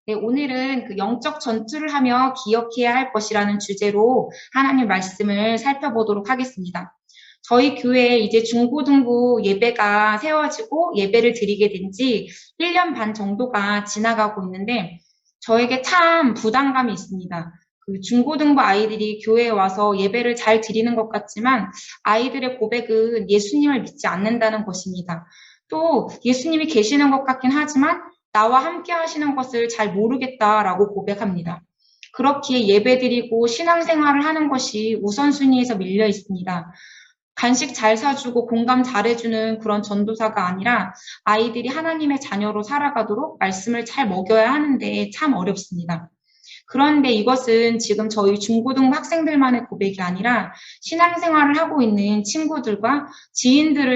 네, 오늘은 그 영적 전투를 하며 기억해야 할 것이라는 주제로 하나님 말씀을 살펴보도록 하겠습니다. 저희 교회에 이제 중고등부 예배가 세워지고 예배를 드리게 된 지 1년 반 정도가 지나가고 있는데 저에게 참 부담감이 있습니다. 그 중고등부 아이들이 교회에 와서 예배를 잘 드리는 것 같지만 아이들의 고백은 예수님을 믿지 않는다는 것입니다. 또 예수님이 계시는 것 같긴 하지만 나와 함께 하시는 것을 잘 모르겠다라고 고백합니다. 그렇기에 예배드리고 신앙생활을 하는 것이 우선순위에서 밀려 있습니다. 간식 잘 사주고 공감 잘해주는 그런 전도사가 아니라 아이들이 하나님의 자녀로 살아가도록 말씀을 잘 먹여야 하는데 참 어렵습니다. 그런데 이것은 지금 저희 중고등부 학생들만의 고백이 아니라 신앙생활을 하고 있는 친구들과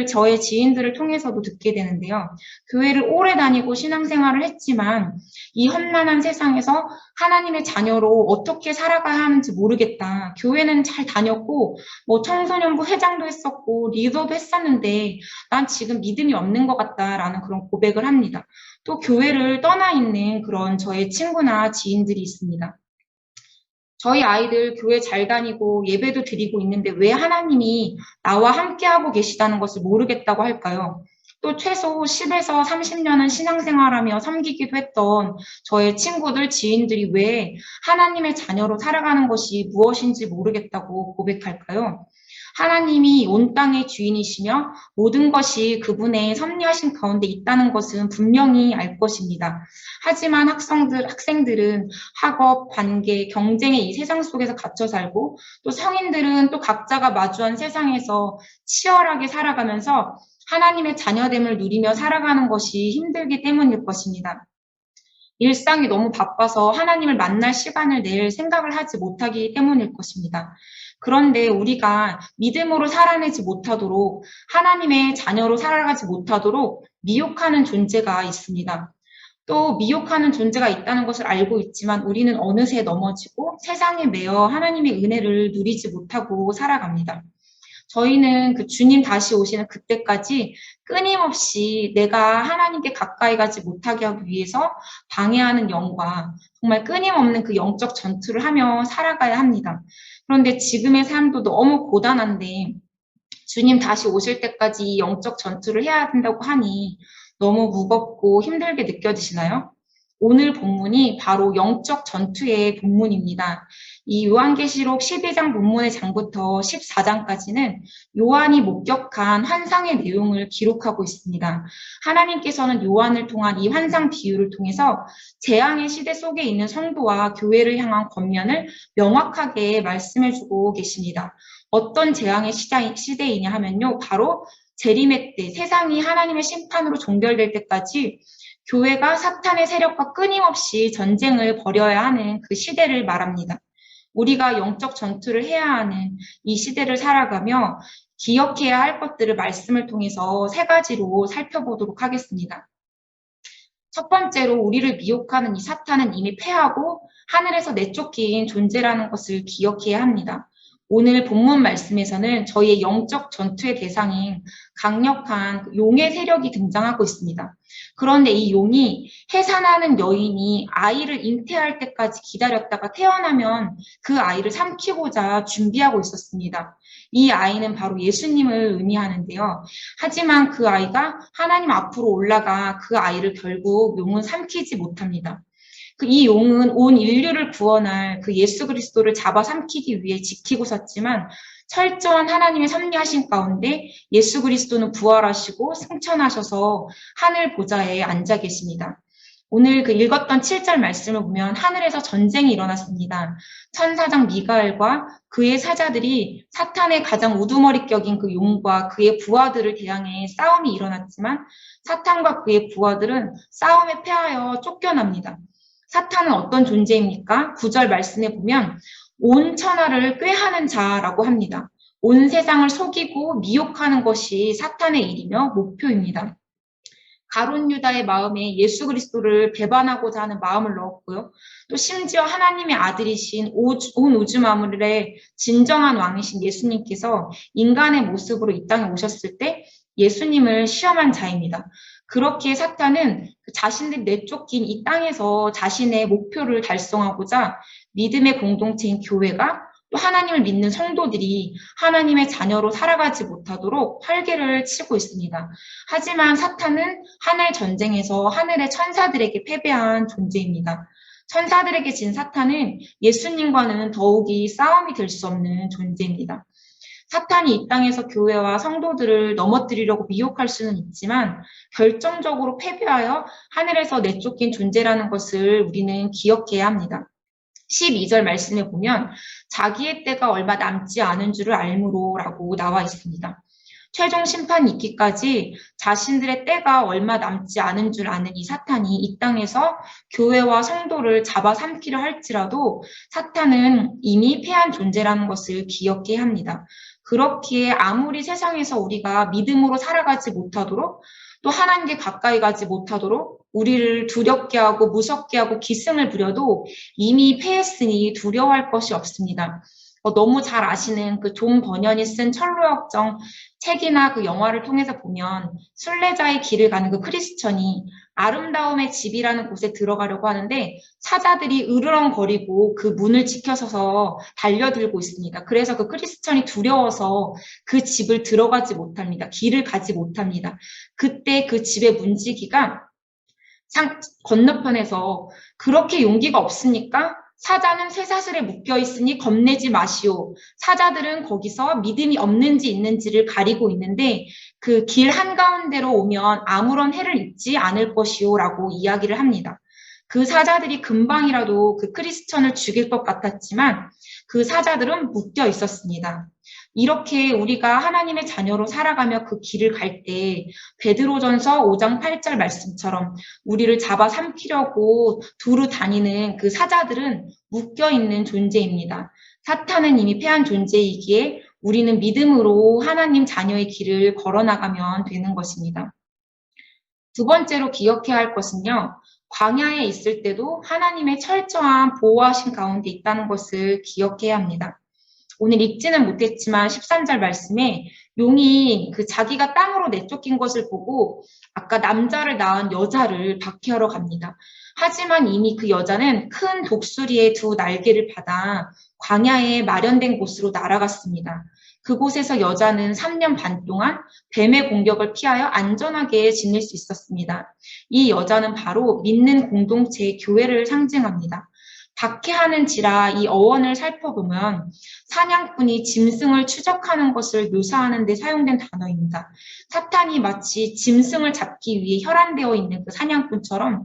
저의 지인들을 통해서도 듣게 되는데요. 교회를 오래 다니고 신앙생활을 했지만 이 험난한 세상에서 하나님의 자녀로 어떻게 살아가야 하는지 모르겠다. 교회는 잘 다녔고 청소년부 회장도 했었고 리더도 했었는데 난 지금 믿음이 없는 것 같다라는 그런 고백을 합니다. 또 교회를 떠나 있는 그런 저의 친구나 지인들이 있습니다. 저희 아이들 교회 잘 다니고 예배도 드리고 있는데 왜 하나님이 나와 함께하고 계시다는 것을 모르겠다고 할까요? 또 최소 10에서 30년은 신앙생활하며 섬기기도 했던 저의 친구들, 지인들이 왜 하나님의 자녀로 살아가는 것이 무엇인지 모르겠다고 고백할까요? 하나님이 온 땅의 주인이시며 모든 것이 그분의 섭리하신 가운데 있다는 것은 분명히 알 것입니다. 하지만 학생들은 학업, 관계, 경쟁의 이 세상 속에서 갇혀 살고 또 성인들은 또 각자가 마주한 세상에서 치열하게 살아가면서 하나님의 자녀됨을 누리며 살아가는 것이 힘들기 때문일 것입니다. 일상이 너무 바빠서 하나님을 만날 시간을 낼 생각을 하지 못하기 때문일 것입니다. 그런데 우리가 믿음으로 살아내지 못하도록 하나님의 자녀로 살아가지 못하도록 미혹하는 존재가 있습니다. 또 미혹하는 존재가 있다는 것을 알고 있지만 우리는 어느새 넘어지고 세상에 매여 하나님의 은혜를 누리지 못하고 살아갑니다. 저희는 그 주님 다시 오시는 그때까지 끊임없이 내가 하나님께 가까이 가지 못하게 하기 위해서 방해하는 영과 정말 끊임없는 그 영적 전투를 하며 살아가야 합니다. 그런데 지금의 삶도 너무 고단한데 주님 다시 오실 때까지 이 영적 전투를 해야 된다고 하니 너무 무겁고 힘들게 느껴지시나요? 오늘 본문이 바로 영적 전투의 본문입니다. 이 요한계시록 12장 본문의 장부터 14장까지는 요한이 목격한 환상의 내용을 기록하고 있습니다. 하나님께서는 요한을 통한 이 환상 비유를 통해서 재앙의 시대 속에 있는 성도와 교회를 향한 권면을 명확하게 말씀해주고 계십니다. 어떤 재앙의 시대이냐 하면요. 바로 재림의 때, 세상이 하나님의 심판으로 종결될 때까지 교회가 사탄의 세력과 끊임없이 전쟁을 벌여야 하는 그 시대를 말합니다. 우리가 영적 전투를 해야 하는 이 시대를 살아가며 기억해야 할 것들을 말씀을 통해서 세 가지로 살펴보도록 하겠습니다. 첫 번째로 우리를 미혹하는 이 사탄은 이미 패하고 하늘에서 내쫓긴 존재라는 것을 기억해야 합니다. 오늘 본문 말씀에서는 저희의 영적 전투의 대상인 강력한 용의 세력이 등장하고 있습니다. 그런데 이 용이 해산하는 여인이 아이를 잉태할 때까지 기다렸다가 태어나면 그 아이를 삼키고자 준비하고 있었습니다. 이 아이는 바로 예수님을 의미하는데요. 하지만 그 아이가 하나님 앞으로 올라가 그 아이를 결국 용은 삼키지 못합니다. 이 용은 온 인류를 구원할 그 예수 그리스도를 잡아 삼키기 위해 지키고 섰지만 철저한 하나님의 섭리하신 가운데 예수 그리스도는 부활하시고 승천하셔서 하늘 보좌에 앉아 계십니다. 오늘 그 읽었던 7절 말씀을 보면 하늘에서 전쟁이 일어났습니다. 천사장 미가엘과 그의 사자들이 사탄의 가장 우두머리격인 그 용과 그의 부하들을 대항해 싸움이 일어났지만 사탄과 그의 부하들은 싸움에 패하여 쫓겨납니다. 사탄은 어떤 존재입니까? 9절 말씀에 보면 온 천하를 꾀하는 자라고 합니다. 온 세상을 속이고 미혹하는 것이 사탄의 일이며 목표입니다. 가룟 유다의 마음에 예수 그리스도를 배반하고자 하는 마음을 넣었고요. 또 심지어 하나님의 아들이신 온 우주 만물의 진정한 왕이신 예수님께서 인간의 모습으로 이 땅에 오셨을 때 예수님을 시험한 자입니다. 그렇기에 사탄은 자신들이 내쫓긴 이 땅에서 자신의 목표를 달성하고자 믿음의 공동체인 교회가 또 하나님을 믿는 성도들이 하나님의 자녀로 살아가지 못하도록 활개를 치고 있습니다. 하지만 사탄은 하늘 전쟁에서 하늘의 천사들에게 패배한 존재입니다. 천사들에게 진 사탄은 예수님과는 더욱이 싸움이 될 수 없는 존재입니다. 사탄이 이 땅에서 교회와 성도들을 넘어뜨리려고 미혹할 수는 있지만 결정적으로 패배하여 하늘에서 내쫓긴 존재라는 것을 우리는 기억해야 합니다. 12절 말씀에 보면 자기의 때가 얼마 남지 않은 줄을 알므로라고 나와 있습니다. 최종 심판이 있기까지 자신들의 때가 얼마 남지 않은 줄 아는 이 사탄이 이 땅에서 교회와 성도를 잡아삼키려 할지라도 사탄은 이미 패한 존재라는 것을 기억해야 합니다. 그렇기에 아무리 세상에서 우리가 믿음으로 살아가지 못하도록 또 하나님께 가까이 가지 못하도록 우리를 두렵게 하고 무섭게 하고 기승을 부려도 이미 패했으니 두려워할 것이 없습니다. 너무 잘 아시는 그 존 버년이 쓴 철로역정 책이나 그 영화를 통해서 보면 순례자의 길을 가는 그 크리스천이 아름다움의 집이라는 곳에 들어가려고 하는데 사자들이 으르렁거리고 그 문을 지켜서서 달려들고 있습니다. 그래서 그 크리스천이 두려워서 그 집을 들어가지 못합니다. 길을 가지 못합니다. 그때 그 집의 문지기가 건너편에서 그렇게 용기가 없으니까 사자는 쇠사슬에 묶여 있으니 겁내지 마시오. 사자들은 거기서 믿음이 없는지 있는지를 가리고 있는데 그 길 한가운데로 오면 아무런 해를 입지 않을 것이오 라고 이야기를 합니다. 그 사자들이 금방이라도 그 크리스천을 죽일 것 같았지만 그 사자들은 묶여 있었습니다. 이렇게 우리가 하나님의 자녀로 살아가며 그 길을 갈 때 베드로전서 5장 8절 말씀처럼 우리를 잡아 삼키려고 두루 다니는 그 사자들은 묶여있는 존재입니다. 사탄은 이미 패한 존재이기에 우리는 믿음으로 하나님 자녀의 길을 걸어나가면 되는 것입니다. 두 번째로 기억해야 할 것은요. 광야에 있을 때도 하나님의 철저한 보호하심 가운데 있다는 것을 기억해야 합니다. 오늘 읽지는 못했지만 13절 말씀에 용이 그 자기가 땅으로 내쫓긴 것을 보고 아까 남자를 낳은 여자를 박해하러 갑니다. 하지만 이미 그 여자는 큰 독수리의 두 날개를 받아 광야에 마련된 곳으로 날아갔습니다. 그곳에서 여자는 3년 반 동안 뱀의 공격을 피하여 안전하게 지낼 수 있었습니다. 이 여자는 바로 믿는 공동체의 교회를 상징합니다. 박해하는지라 이 어원을 살펴보면 사냥꾼이 짐승을 추적하는 것을 묘사하는 데 사용된 단어입니다. 사탄이 마치 짐승을 잡기 위해 혈안되어 있는 그 사냥꾼처럼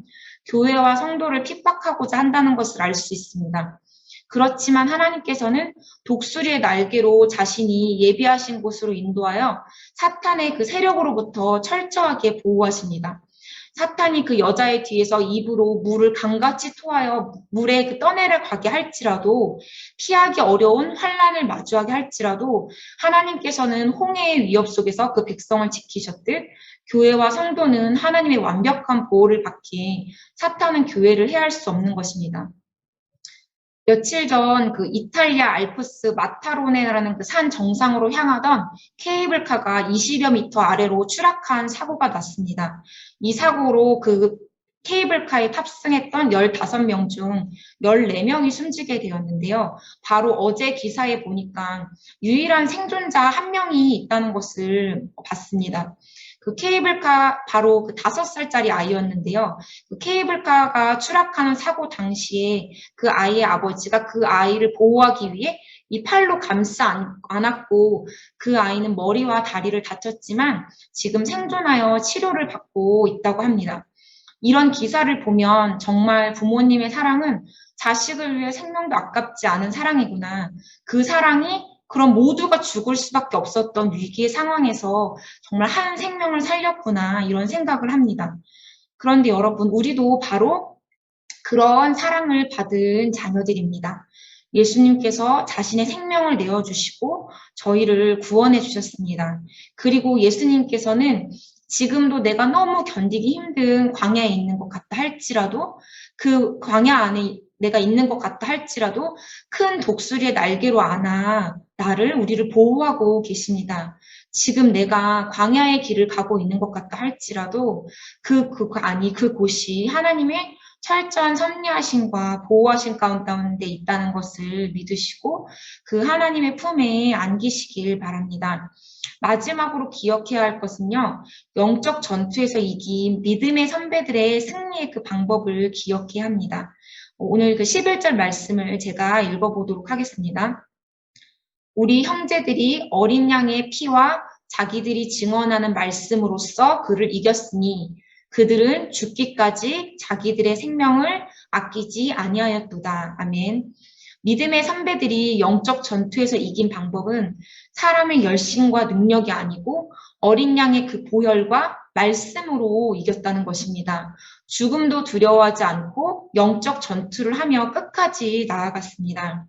교회와 성도를 핍박하고자 한다는 것을 알 수 있습니다. 그렇지만 하나님께서는 독수리의 날개로 자신이 예비하신 곳으로 인도하여 사탄의 그 세력으로부터 철저하게 보호하십니다. 사탄이 그 여자의 뒤에서 입으로 물을 강같이 토하여 물에 그 떠내려가게 할지라도 피하기 어려운 환란을 마주하게 할지라도 하나님께서는 홍해의 위협 속에서 그 백성을 지키셨듯 교회와 성도는 하나님의 완벽한 보호를 받기에 사탄은 교회를 해할 수 없는 것입니다. 며칠 전 그 이탈리아 알프스 마타로네라는 그 산 정상으로 향하던 케이블카가 20여 미터 아래로 추락한 사고가 났습니다. 이 사고로 그 케이블카에 탑승했던 15명 중 14명이 숨지게 되었는데요. 바로 어제 기사에 보니까 유일한 생존자 1명이 있다는 것을 봤습니다. 그 케이블카 바로 그 5살짜리 아이였는데요. 그 케이블카가 추락하는 사고 당시에 그 아이의 아버지가 그 아이를 보호하기 위해 이 팔로 감싸 안았고 그 아이는 머리와 다리를 다쳤지만 지금 생존하여 치료를 받고 있다고 합니다. 이런 기사를 보면 정말 부모님의 사랑은 자식을 위해 생명도 아깝지 않은 사랑이구나. 그 사랑이 그럼 모두가 죽을 수밖에 없었던 위기의 상황에서 정말 한 생명을 살렸구나 이런 생각을 합니다. 그런데 여러분 우리도 바로 그런 사랑을 받은 자녀들입니다. 예수님께서 자신의 생명을 내어주시고 저희를 구원해 주셨습니다. 그리고 예수님께서는 지금도 내가 너무 견디기 힘든 광야에 있는 것 같다 할지라도 그 광야 안에 내가 있는 것 같다 할지라도 큰 독수리의 날개로 안아 우리를 보호하고 계십니다. 지금 내가 광야의 길을 가고 있는 것 같다 할지라도 그곳이 하나님의 철저한 섭리하심과 보호하심 가운데 있다는 것을 믿으시고 그 하나님의 품에 안기시길 바랍니다. 마지막으로 기억해야 할 것은요, 영적 전투에서 이긴 믿음의 선배들의 승리의 그 방법을 기억해야 합니다. 오늘 그 11절 말씀을 제가 읽어보도록 하겠습니다. 우리 형제들이 어린 양의 피와 자기들이 증언하는 말씀으로써 그를 이겼으니 그들은 죽기까지 자기들의 생명을 아끼지 아니하였도다. 아멘. 믿음의 선배들이 영적 전투에서 이긴 방법은 사람의 열심과 능력이 아니고 어린 양의 그 보혈과 말씀으로 이겼다는 것입니다. 죽음도 두려워하지 않고 영적 전투를 하며 끝까지 나아갔습니다.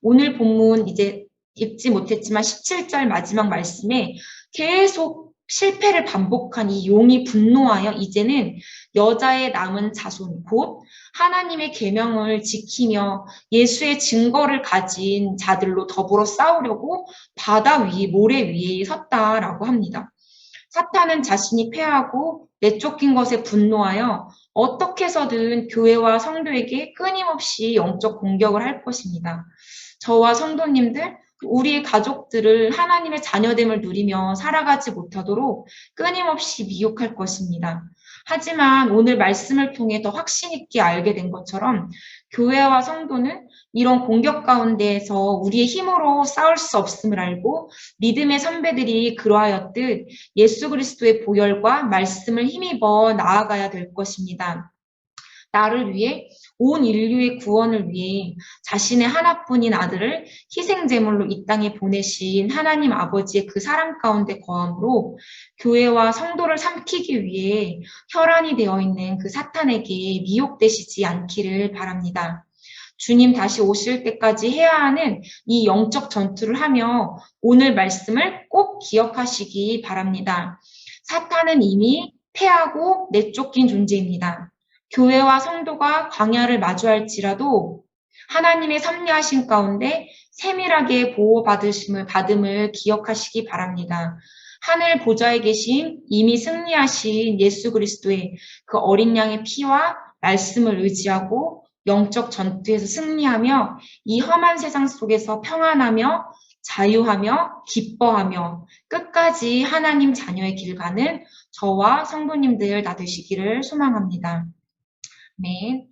오늘 본문 이제 읽지 못했지만 17절 마지막 말씀에 계속 실패를 반복한 이 용이 분노하여 이제는 여자의 남은 자손 곧 하나님의 계명을 지키며 예수의 증거를 가진 자들로 더불어 싸우려고 바다 위 모래 위에 섰다라고 합니다. 사탄은 자신이 패하고 내쫓긴 것에 분노하여 어떻게 해서든 교회와 성도에게 끊임없이 영적 공격을 할 것입니다. 저와 성도님들, 우리의 가족들을 하나님의 자녀됨을 누리며 살아가지 못하도록 끊임없이 미혹할 것입니다. 하지만 오늘 말씀을 통해 더 확신 있게 알게 된 것처럼 교회와 성도는 이런 공격 가운데에서 우리의 힘으로 싸울 수 없음을 알고 믿음의 선배들이 그러하였듯 예수 그리스도의 보혈과 말씀을 힘입어 나아가야 될 것입니다. 나를 위해 온 인류의 구원을 위해 자신의 하나뿐인 아들을 희생제물로 이 땅에 보내신 하나님 아버지의 그 사랑 가운데 거함으로 교회와 성도를 삼키기 위해 혈안이 되어 있는 그 사탄에게 미혹되시지 않기를 바랍니다. 주님 다시 오실 때까지 해야 하는 이 영적 전투를 하며 오늘 말씀을 꼭 기억하시기 바랍니다. 사탄은 이미 패하고 내쫓긴 존재입니다. 교회와 성도가 광야를 마주할지라도 하나님의 섭리하신 가운데 세밀하게 받음을 기억하시기 바랍니다. 하늘 보좌에 계신 이미 승리하신 예수 그리스도의 그 어린 양의 피와 말씀을 의지하고 영적 전투에서 승리하며 이 험한 세상 속에서 평안하며 자유하며 기뻐하며 끝까지 하나님 자녀의 길 가는 저와 성도님들 다 되시기를 소망합니다. 네.